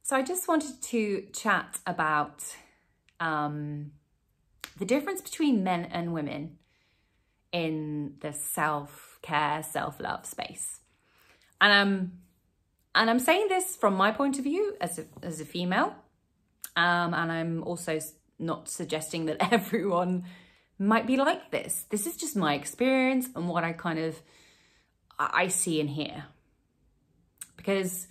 So I just wanted to chat about the difference between men and women in the self-care, self-love space. And I'm saying this from my point of view as a female. And I'm also not suggesting that everyone might be like this. This is just my experience and what I see and hear. Because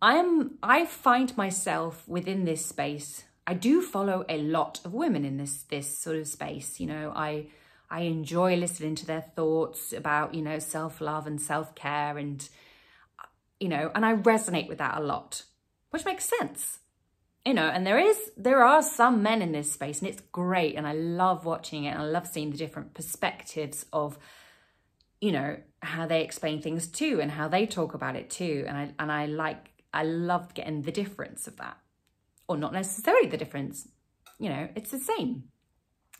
I find myself within this space. I do follow a lot of women in this sort of space. You know, I enjoy listening to their thoughts about, you know, self-love and self-care, and, you know, and I resonate with that a lot, which makes sense. You know, and there are some men in this space, and it's great, and I love watching it, and I love seeing the different perspectives of, you know, how they explain things too, and how they talk about it too, and I love getting the difference of that, or not necessarily the difference. You know, it's the same.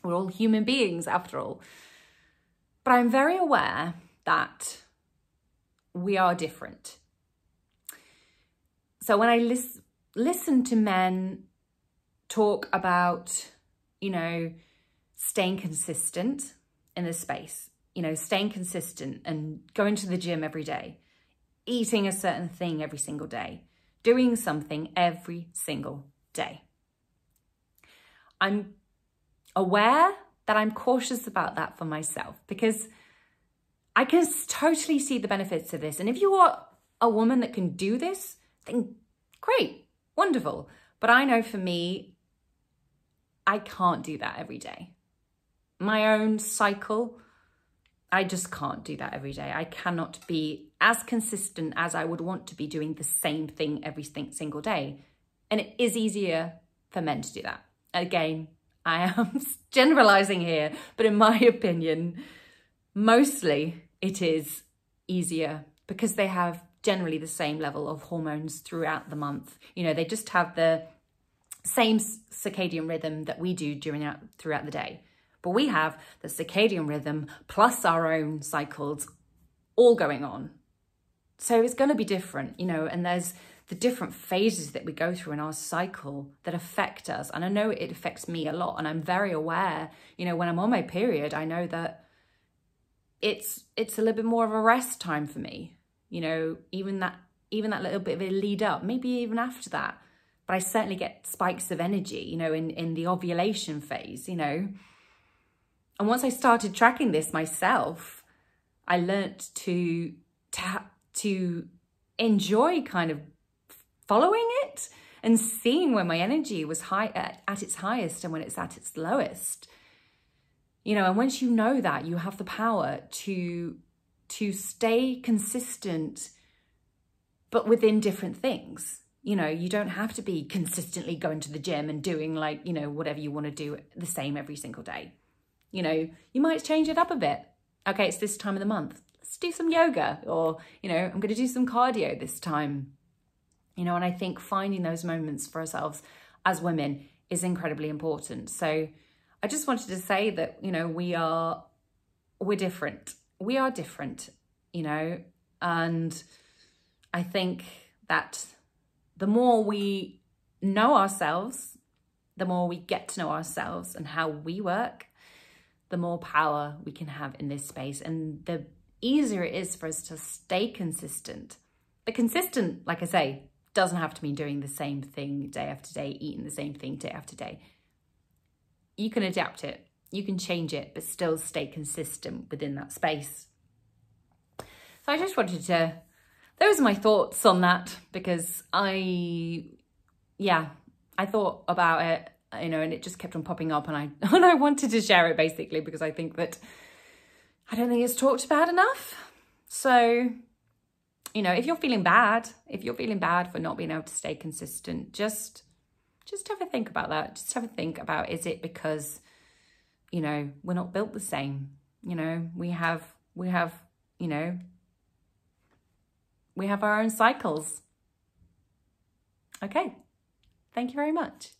We're all human beings after all. But I'm very aware that we are different. So when I listen to men talk about, you know, staying consistent in this space, you know, staying consistent and going to the gym every day, eating a certain thing every single day, doing something every single day, I'm aware that I'm cautious about that for myself, because I can totally see the benefits of this. And if you are a woman that can do this, then great, wonderful. But I know for me, I can't do that every day. My own cycle, I just can't do that every day. I cannot be as consistent as I would want to be doing the same thing every single day. And it is easier for men to do that. Again, I am generalizing here, but in my opinion, mostly it is easier because they have generally the same level of hormones throughout the month. You know, they just have the same circadian rhythm that we do throughout the day. But we have the circadian rhythm plus our own cycles all going on. So it's going to be different, you know, and there's the different phases that we go through in our cycle that affect us. And I know it affects me a lot, and I'm very aware, you know, when I'm on my period, I know that it's a little bit more of a rest time for me, you know, even that little bit of a lead up, maybe even after that. But I certainly get spikes of energy, you know, in the ovulation phase, you know. And once I started tracking this myself, I learnt to enjoy kind of following it and seeing when my energy was at its highest and when it's at its lowest. You know, and once you know that, you have the power to stay consistent, but within different things. You know, you don't have to be consistently going to the gym and doing, like, you know, whatever you want to do the same every single day. You know, you might change it up a bit. Okay, it's this time of the month. Let's do some yoga, or, you know, I'm going to do some cardio this time. You know, and I think finding those moments for ourselves as women is incredibly important. So I just wanted to say that, you know, we're different. We are different, you know, and I think that the more we know ourselves, the more we get to know ourselves and how we work, the more power we can have in this space, and the easier it is for us to stay consistent. But consistent, like I say, doesn't have to mean doing the same thing day after day, eating the same thing day after day. You can adapt it, you can change it, but still stay consistent within that space. So I just wanted to, those are my thoughts on that, because I thought about it, you know, and it just kept on popping up, and I wanted to share it basically because I think that I don't think it's talked about enough. So, you know, if you're feeling bad for not being able to stay consistent, just have a think about that. Just have a think about, is it because, you know, we're not built the same? You know, we have, you know, we have our own cycles. Okay. Thank you very much.